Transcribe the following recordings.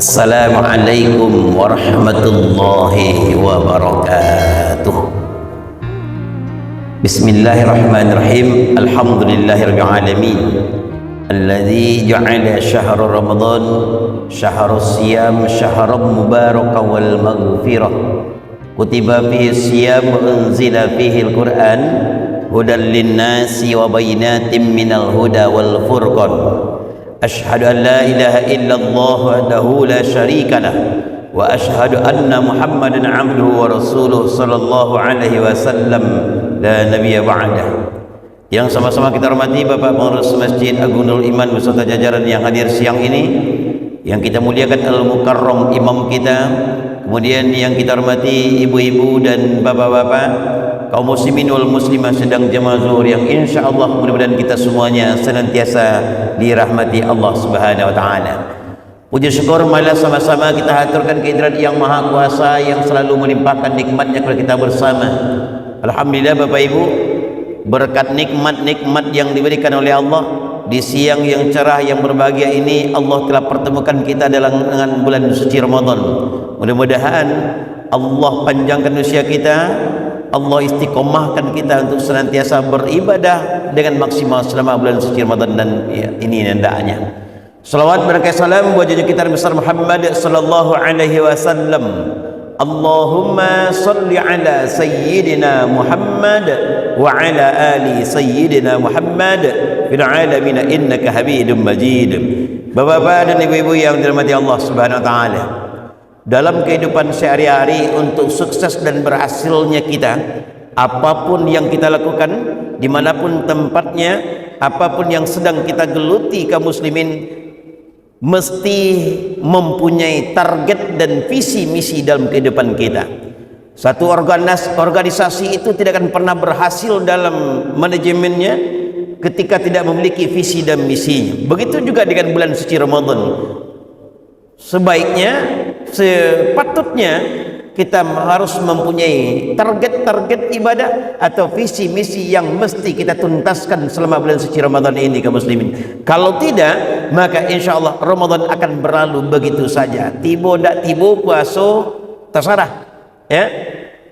Assalamualaikum warahmatullahi wabarakatuh. Bismillahirrahmanirrahim. Alhamdulillahirabbil alamin. Alladzi ja'ala syahra Ramadan syahrus siyam syahran mubarakan wal maghfirah. Kutiba fihi siyam wa unzila fihi al-Qur'an hudan lin-nasi wa bayyinatin minal huda wal furqan. Asyhadu an la ilaha illallah wahdahu la syarika lah wa asyhadu anna Muhammadan abduhu wa rasuluh sallallahu alaihi wasallam la nabiyya ba'dah. Yang sama-sama kita hormati Bapak Pengurus Masjid Agung Nurul Iman beserta jajaran yang hadir siang ini, yang kita muliakan Al-Mukarram imam kita, kemudian yang kita hormati ibu-ibu dan bapak-bapak, kaum muslimin wal muslimah sedang jemaah zuhur yang insyaallah mudah-mudahan kita semuanya senantiasa dirahmati Allah Subhanahu wa taala. Puji syukur marilah sama-sama kita haturkan kehadirat Yang Maha Kuasa yang selalu melimpahkan nikmatnya kepada kita bersama. Alhamdulillah Bapak Ibu, berkat nikmat-nikmat yang diberikan oleh Allah di siang yang cerah yang berbahagia ini, Allah telah pertemukan kita dengan bulan suci Ramadan. Mudah-mudahan Allah panjangkan usia kita, Allah istiqomahkan kita untuk senantiasa beribadah dengan maksimal selama bulan suci Ramadan dan ini hendaknya. Salawat berkah salam buat junjungan kita besar Muhammad sallallahu alaihi wasallam. Allahumma salli ala sayyidina Muhammad wa ala ali sayyidina Muhammad fil alamin innaka Hamidum Majid. Bapak-bapak dan ibu-ibu yang dirahmati Allah Subhanahu wa taala, dalam kehidupan sehari-hari untuk sukses dan berhasilnya kita, apapun yang kita lakukan, dimanapun tempatnya, apapun yang sedang kita geluti kaum muslimin, mesti mempunyai target dan visi misi dalam kehidupan kita. Satu organisasi itu tidak akan pernah berhasil dalam manajemennya ketika tidak memiliki visi dan misinya. Begitu juga dengan bulan suci Ramadan. Sebaiknya, sepatutnya kita harus mempunyai target-target ibadah atau visi misi yang mesti kita tuntaskan selama bulan suci Ramadan ini kaum muslimin. Kalau tidak, maka insyaallah Ramadan akan berlalu begitu saja. Tiba ndak tiba puasa terserah, ya.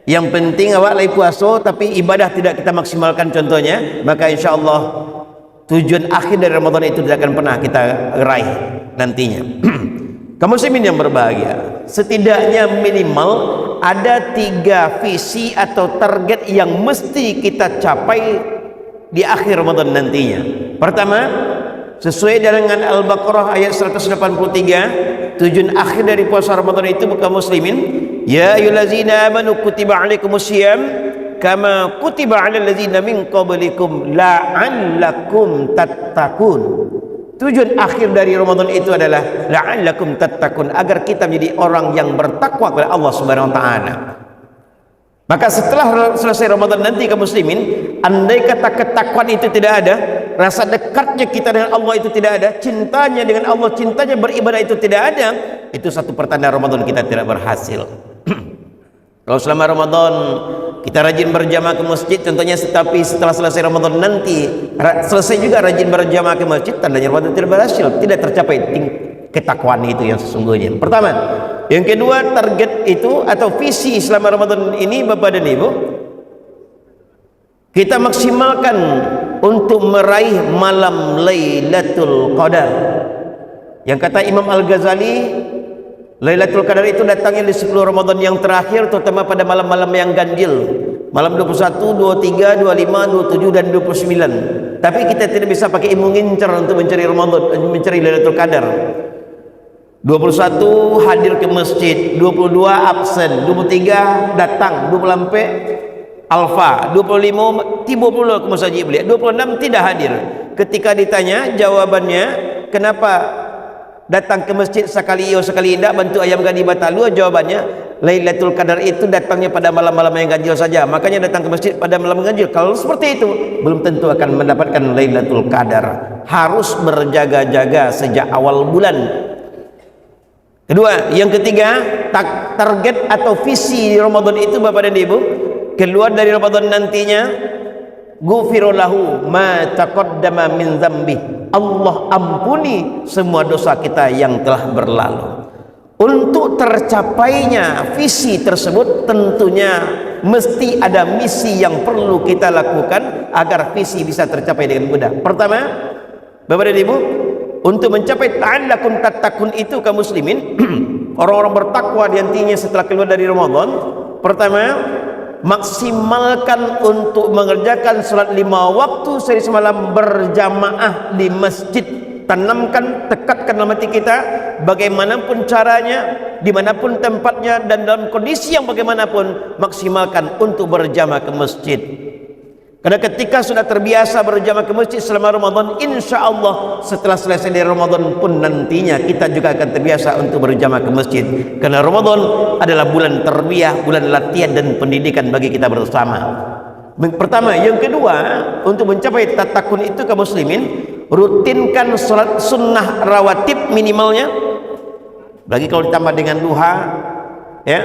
Yang penting awak lagi puasa tapi ibadah tidak kita maksimalkan contohnya, maka insyaallah tujuan akhir dari Ramadan itu tidak akan pernah kita raih nantinya. Kaum muslimin yang berbahagia, setidaknya minimal ada 3 visi atau target yang mesti kita capai di akhir Ramadan nantinya. Pertama, sesuai dengan Al-Baqarah ayat 183, tujuan akhir dari puasa Ramadan itu kaum muslimin, ya ayyuhallazina amanu kutiba alaikumusiyam kama kutiba alal ladzina min qablikum la'allakum tattaqun. Tujuan akhir dari Ramadan itu adalah la'allakum tattaqun, agar kita menjadi orang yang bertakwa kepada Allah Subhanahu wa taala. Maka setelah selesai Ramadan nanti kaum muslimin, andai kata ketakwaan itu tidak ada, rasa dekatnya kita dengan Allah itu tidak ada, cintanya dengan Allah, cintanya beribadah itu tidak ada, itu satu pertanda Ramadan kita tidak berhasil. Kalau selama Ramadan kita rajin berjamaah ke masjid contohnya, tetapi setelah selesai Ramadan nanti selesai juga rajin berjamaah ke masjid, tandanya Ramadan tidak berhasil, tidak tercapai ketakwaan itu yang sesungguhnya. Pertama. Yang kedua, target itu atau visi selama Ramadan ini Bapak dan Ibu, kita maksimalkan untuk meraih malam Lailatul Qadar. Yang kata Imam Al-Ghazali, Lailatul Qadar itu datangnya di 10 Ramadan yang terakhir, terutama pada malam-malam yang ganjil, malam 21, 23, 25, 27 dan 29. Tapi kita tidak bisa pakai ilmu ngincer untuk mencari Ramadan, mencari Lailatul Qadar. 21 hadir ke masjid, 22 absen, 23 datang, 24 alfa, 25 tiba pula ke masjid beliau, 26 tidak hadir. Ketika ditanya jawabannya, kenapa datang ke masjid sekali iya sekali tidak, bantu ayam gadi batalu, jawabannya Lailatul Qadar itu datangnya pada malam-malam yang ganjil saja, makanya datang ke masjid pada malam ganjil. Kalau seperti itu belum tentu akan mendapatkan Lailatul Qadar. Harus berjaga-jaga sejak awal bulan. Kedua, yang ketiga, target atau visi Ramadan itu Bapak dan Ibu, keluar dari Ramadan nantinya, ghufira lahu ma taqaddama min dzambi, Allah ampuni semua dosa kita yang telah berlalu. Untuk tercapainya visi tersebut tentunya mesti ada misi yang perlu kita lakukan agar visi bisa tercapai dengan mudah. Pertama, Bapak dan Ibu, untuk mencapai ta'allakum tattaqun itu kaum muslimin, orang-orang bertakwa di antinya setelah keluar dari Ramadan, pertama, maksimalkan untuk mengerjakan salat 5 waktu sehari semalam berjamaah di masjid. Tanamkan, tekatkan dalam hati kita, bagaimanapun caranya, dimanapun tempatnya, dan dalam kondisi yang bagaimanapun, maksimalkan untuk berjamaah ke masjid. Karena ketika sudah terbiasa berjamaah ke masjid selama Ramadan, insya Allah setelah selesai dari Ramadan pun nantinya kita juga akan terbiasa untuk berjamaah ke masjid. Karena Ramadan adalah bulan tarbiyah, bulan latihan dan pendidikan bagi kita bersama. Pertama, yang kedua, untuk mencapai tatakun itu kaum muslimin, rutinkan salat sunnah rawatib minimalnya. Lagi kalau ditambah dengan duha, ya,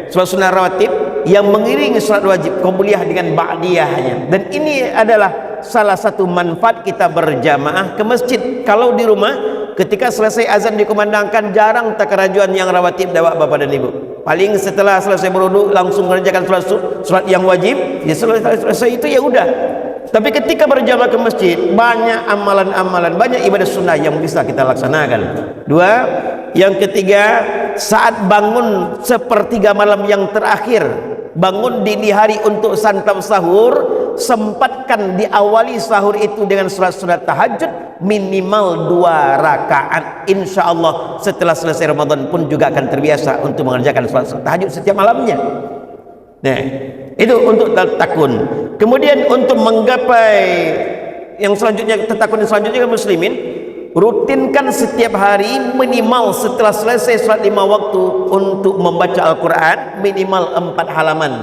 salat sunnah rawatib yang mengiringi salat wajib, qabliyah dengan ba'diyahnya. Dan ini adalah salah satu manfaat kita berjamaah ke masjid. Kalau di rumah, ketika selesai azan dikumandangkan, jarang takarajuan yang rawatib dakwah Bapak dan Ibu. Paling setelah selesai berwudu langsung mengerjakan salat yang wajib, ya selesai itu ya udah. Tapi ketika berjamaah ke masjid, banyak amalan-amalan, banyak ibadah sunnah yang bisa kita laksanakan. Dua, yang ketiga, saat bangun sepertiga malam yang terakhir, bangun dini hari untuk santap sahur, sempatkan diawali sahur itu dengan salat tahajud minimal 2 rakaat. Insya Allah setelah selesai Ramadan pun juga akan terbiasa untuk mengerjakan salat tahajud setiap malamnya. Nah, itu untuk takun. Kemudian untuk menggapai yang selanjutnya, tatakun yang selanjutnya kaum muslimin, rutinkan setiap hari minimal setelah selesai salat 5 waktu untuk membaca Al-Quran minimal 4 halaman.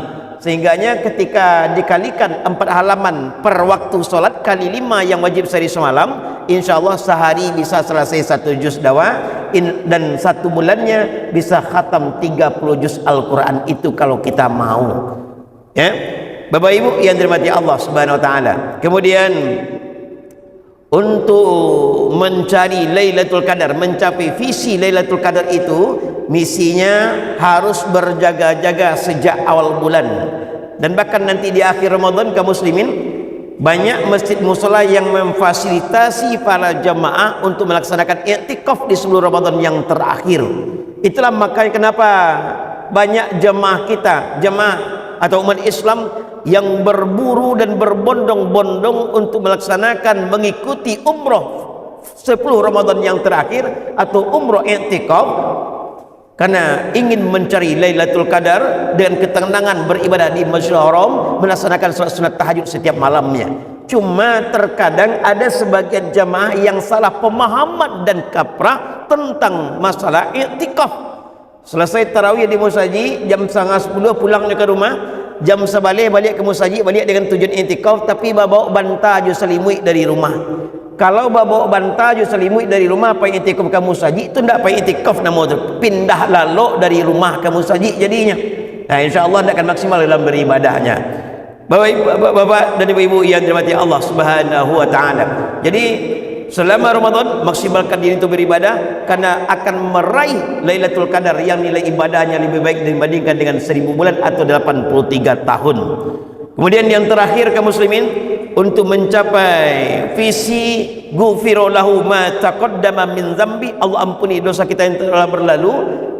Sehingganya ketika dikalikan 4 halaman per waktu solat kali 5 yang wajib sehari semalam, insya Allah sehari bisa selesai 1 juz dakwah, dan 1 bulannya bisa khatam 30 juz Al-Quran itu kalau kita mau. Ya, Bapak Ibu yang dirahmati Allah Subhanahu Wa Taala. Kemudian untuk mencari Lailatul Qadar, mencapai visi Lailatul Qadar itu, misinya harus berjaga-jaga sejak awal bulan. Dan bahkan nanti di akhir Ramadan kaum muslimin, banyak masjid mushola yang memfasilitasi para jamaah untuk melaksanakan i'tikaf di sebelum Ramadan yang terakhir. Itulah makanya kenapa banyak jamaah kita, jamaah atau umat Islam yang berburu dan berbondong-bondong untuk melaksanakan mengikuti umroh 10 Ramadan yang terakhir atau umroh i'tikaf, karena ingin mencari Lailatul Qadar dengan ketenangan beribadah di Masjidil Haram, melaksanakan salat sunat tahajud setiap malamnya. Cuma terkadang ada sebagian jamaah yang salah pemahaman dan kaprah tentang masalah i'tikaf. Selesai tarawih di musaji jam 9:30 pulangnya ke rumah, jam 11 balik ke musaji, balik dengan tujuan i'tikaf, tapi bawa bantal selimut dari rumah. Kalau bawa bantal selimut dari rumah apa i'tikaf ke musaji, itu tidak apa i'tikaf nama itu, pindah lalu dari rumah ke musaji jadinya. Nah, insyaallah tidak akan maksimal dalam beribadahnya. Bapak dan ibu-ibu yang dirahmati Allah Subhanahu Wa Taala. Jadi selama Ramadan maksimalkan diri untuk beribadah, karena akan meraih Lailatul Qadar yang nilai ibadahnya lebih baik dibandingkan dengan 1000 bulan atau 83 tahun. Kemudian yang terakhir kaum muslimin, untuk mencapai visi ghufira lahu ma taqaddama min dzambi, Allah ampuni dosa kita yang telah berlalu.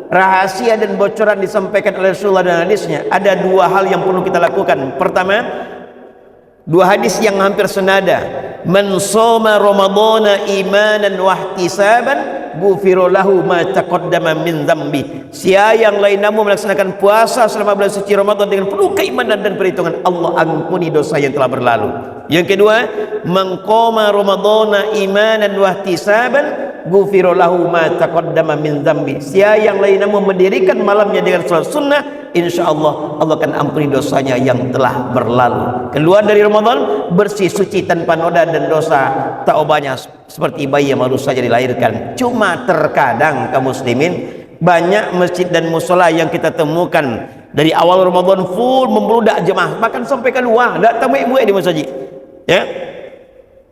Rahasia dan bocoran disampaikan oleh Rasulullah dan hadisnya, ada 2 hal yang perlu kita lakukan. Pertama, 2 hadis yang hampir senada. Man shoma ramadhana imanan wa ihtisaban ghufira lahu ma taqaddama min dzambi. Siapa yang lain namun melaksanakan puasa selama bulan suci Ramadan dengan penuh keimanan dan perhitungan, Allah ampuni dosa yang telah berlalu. Yang kedua, man qama ramadhana imanan wa ihtisaban ghufira lahu ma taqaddama min dzambi. Siapa yang lain namun mendirikan malamnya dengan salat sunnah, insyaallah Allah akan ampuni dosanya yang telah berlalu. Keluar dari Ramadan bersih suci tanpa noda dan dosa, taubahnya seperti bayi yang baru saja dilahirkan. Cuma terkadang kaum muslimin, banyak masjid dan musola yang kita temukan dari awal Ramadan full membludak jemaah, bahkan sampai keluar tak tahu ibu di masjid. Ya,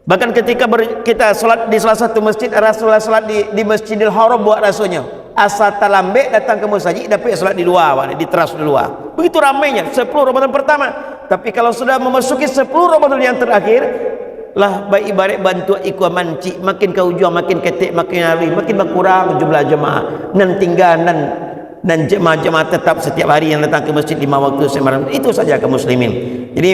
bahkan ketika kita salat di salah satu masjid, Rasulullah salat di Masjidil Haram buat rasulnya, asal talambek datang ke masjid dapat salat di luar, di teras di luar. Begitu ramainya 10 Ramadan pertama. Tapi kalau sudah memasuki 10 Ramadan yang terakhir, lah baik ibarat bantu ikut mancik, makin ke ujung makin ketik, makin hari makin berkurang jumlah jemaah, nan tinggal dan jemaah-jemaah tetap setiap hari yang datang ke masjid 5 waktu semalam. Itu saja kaum muslimin. Jadi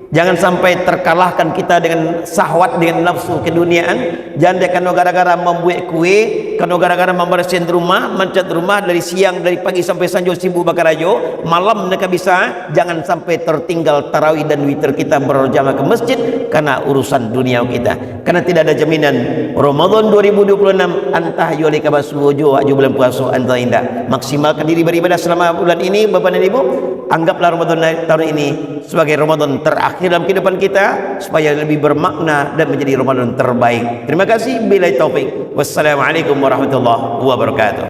jangan sampai terkalahkan kita dengan syahwat, dengan nafsu keduniaan. Jangan karena gara-gara membuat kue, karena gara-gara membersihkan rumah, mencat rumah dari siang, dari pagi sampai sanjo sibuk bakar ajo, malam mereka bisa. Jangan sampai tertinggal tarawih dan witir kita berjamaah ke masjid karena urusan dunia kita. Karena tidak ada jaminan Ramadan 2026 antah yuli kabasujo aju bulan puasa anta indah. Maksimalkan diri beribadah selama bulan ini, Bapak dan Ibu. Anggaplah Ramadan tahun ini sebagai Ramadan terakhir dalam kehidupan kita, supaya lebih bermakna dan menjadi Ramadan terbaik. Terima kasih. Billahi taufik. Wassalamualaikum warahmatullahi wabarakatuh.